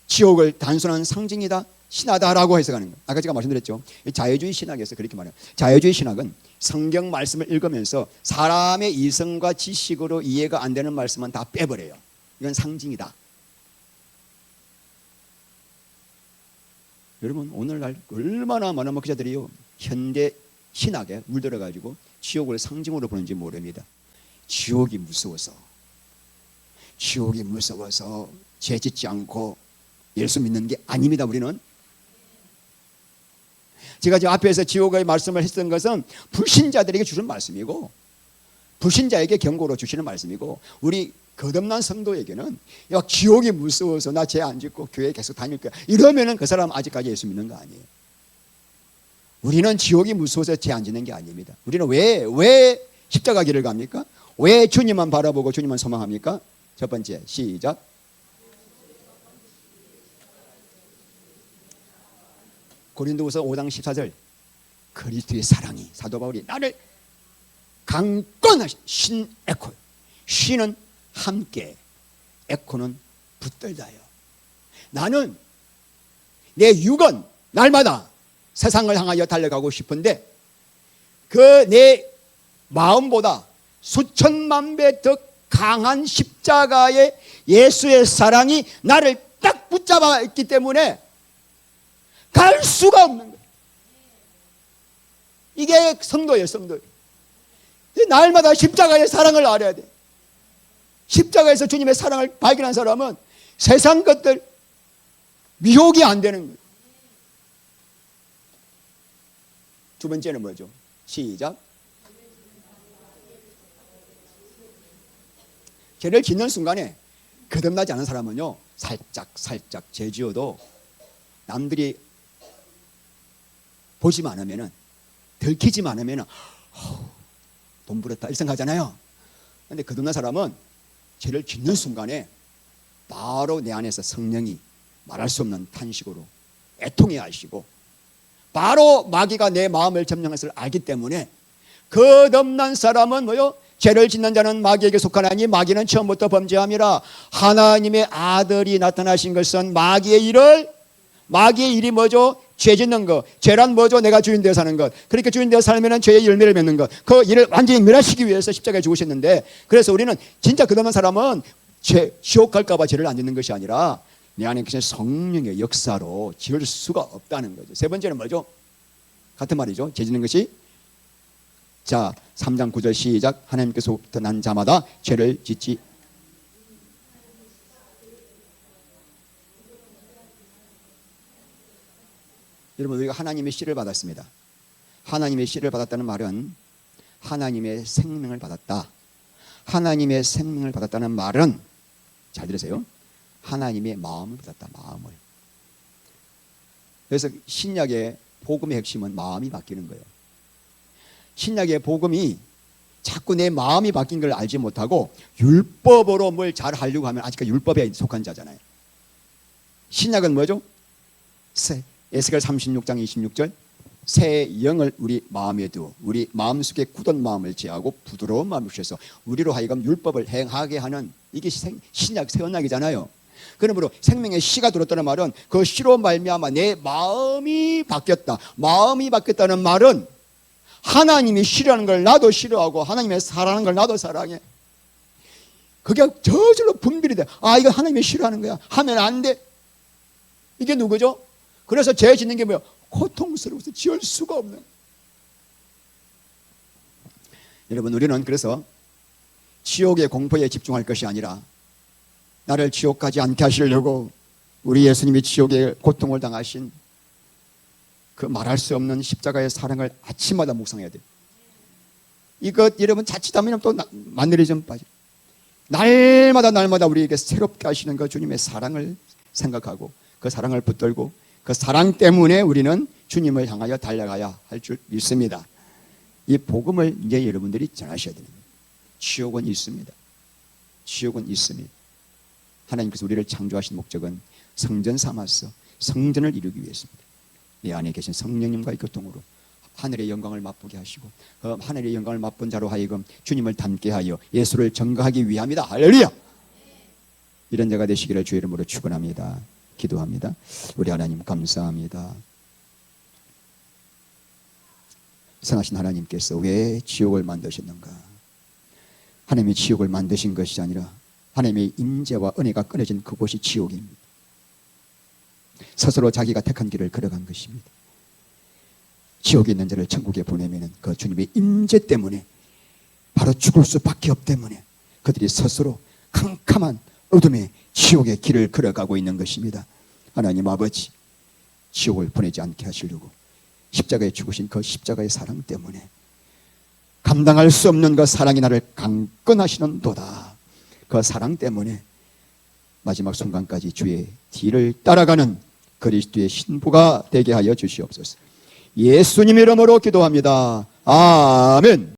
지옥을 단순한 상징이다, 신하다라고 해석하는 거예요. 아까 제가 말씀드렸죠. 자유주의 신학에서 그렇게 말해요. 자유주의 신학은 성경 말씀을 읽으면서 사람의 이성과 지식으로 이해가 안 되는 말씀은 다 빼버려요. 이건 상징이다. 여러분, 오늘날 얼마나 많은 목회자들이요 현대 신학에 물들어가지고 지옥을 상징으로 보는지 모릅니다. 지옥이 무서워서 죄 짓지 않고 예수 믿는 게 아닙니다. 우리는 제가 지금 앞에서 지옥의 말씀을 했던 것은 불신자들에게 주는 말씀이고 불신자에게 경고로 주시는 말씀이고 우리 거듭난 성도에게는 야, 지옥이 무서워서 나 죄 안 짓고 교회 계속 다닐 거야 이러면은 그 사람 아직까지 예수 믿는 거 아니에요. 우리는 지옥이 무서워서 죄 안 짓는 게 아닙니다. 우리는 왜 십자가 길을 갑니까? 왜 주님만 바라보고 주님만 소망합니까? 첫 번째, 시작. 고린도후서 5장 14절 그리스도의 사랑이 사도 바울이 나를 강권하신 신 에코, 신은 함께, 에코는 붙들다요. 나는 내 육은 날마다 세상을 향하여 달려가고 싶은데 그 내 마음보다 수천만 배 더 강한 십자가의 예수의 사랑이 나를 딱 붙잡아 있기 때문에 갈 수가 없는 거예요. 이게 성도예요, 성도. 날마다 십자가의 사랑을 알아야 돼. 십자가에서 주님의 사랑을 발견한 사람은 세상 것들 미혹이 안 되는 거예요. 두 번째는 뭐죠? 시작. 죄를 짓는 순간에 거듭나지 않은 사람은요, 살짝 죄 지어도 남들이 보지만 않으면은, 들키지만 않으면은 돈 부렸다 이 생각하잖아요. 그런데 거듭난 사람은 죄를 짓는 순간에 바로 내 안에서 성령이 말할 수 없는 탄식으로 애통해 하시고 바로 마귀가 내 마음을 점령했을 알기 때문에 거듭난 사람은 뭐요? 죄를 짓는 자는 마귀에게 속하나니 마귀는 처음부터 범죄함이라. 하나님의 아들이 나타나신 것은 마귀의 일이 뭐죠? 죄 짓는 것. 죄란 뭐죠? 내가 주인 되어 사는 것. 그렇게 주인 되어 살면 죄의 열매를 맺는 것. 그 일을 완전히 멸하시기 위해서 십자가에 죽으셨는데, 그래서 우리는 진짜 거듭난 사람은 지옥 갈까 봐 죄를 안 짓는 것이 아니라 내 안에 계신 성령의 역사로 지을 수가 없다는 거죠. 세 번째는 뭐죠? 같은 말이죠. 죄 짓는 것이. 자, 3장 9절 시작. 하나님께서부터 난 자마다 죄를 짓지. 여러분, 우리가 하나님의 씨를 받았습니다. 하나님의 씨를 받았다는 말은 하나님의 생명을 받았다. 하나님의 생명을 받았다는 말은, 잘 들으세요, 하나님의 마음을 받았다. 마음을. 그래서 신약의 복음의 핵심은 마음이 바뀌는 거예요. 신약의 복음이 자꾸 내 마음이 바뀐 걸 알지 못하고 율법으로 뭘 잘 하려고 하면 아직까지 율법에 속한 자잖아요. 신약은 뭐죠? 에스겔 36장 26절 새 영을 우리 마음에 두어 우리 마음속에 굳은 마음을 제하고 부드러운 마음을 주셔서 우리로 하여금 율법을 행하게 하는, 이게 신약 새 언약이잖아요. 그러므로 생명의 씨가 들었다는 말은 그 씨로 말미암아 내 마음이 바뀌었다. 마음이 바뀌었다는 말은 하나님이 싫어하는 걸 나도 싫어하고 하나님의 사랑하는 걸 나도 사랑해. 그게 저절로 분별이 돼. 아, 이거 하나님이 싫어하는 거야. 하면 안 돼. 이게 누구죠? 그래서 죄 짓는 게 뭐야? 고통스러워서 지을 수가 없는. 여러분, 우리는 그래서 지옥의 공포에 집중할 것이 아니라 나를 지옥 가지 않게 하시려고 우리 예수님이 지옥의 고통을 당하신 그 말할 수 없는 십자가의 사랑을 아침마다 묵상해야 돼요. 이것 여러분 자칫하면 또 마늘이 좀 빠져. 날마다 우리에게 새롭게 하시는 그 주님의 사랑을 생각하고 그 사랑을 붙들고 그 사랑 때문에 우리는 주님을 향하여 달려가야 할 줄 믿습니다. 이 복음을 이제 여러분들이 전하셔야 됩니다. 지옥은 있습니다. 지옥은 있습니다. 하나님께서 우리를 창조하신 목적은 성전 삼아서 성전을 이루기 위해서입니다. 내 안에 계신 성령님과의 교통으로 하늘의 영광을 맛보게 하시고 하늘의 영광을 맛본 자로 하여금 주님을 닮게 하여 예수를 전가하기 위함이다. 할렐루야. 이런 자가 되시기를 주의 이름으로 축원합니다. 기도합니다. 우리 하나님 감사합니다. 선하신 하나님께서 왜 지옥을 만드셨는가? 하나님이 지옥을 만드신 것이 아니라 하나님의 임재와 은혜가 끊어진 그곳이 지옥입니다. 스스로 자기가 택한 길을 걸어간 것입니다. 지옥에 있는 자를 천국에 보내면 그 주님의 임재 때문에, 바로 죽을 수밖에 없기 때문에 그들이 스스로 캄캄한 어둠의 지옥의 길을 걸어가고 있는 것입니다. 하나님 아버지, 지옥을 보내지 않게 하시려고 십자가에 죽으신 그 십자가의 사랑 때문에 감당할 수 없는 그 사랑이 나를 강권하시는 도다. 그 사랑 때문에 마지막 순간까지 주의 뒤를 따라가는 그리스도의 신부가 되게 하여 주시옵소서. 예수님 이름으로 기도합니다. 아멘.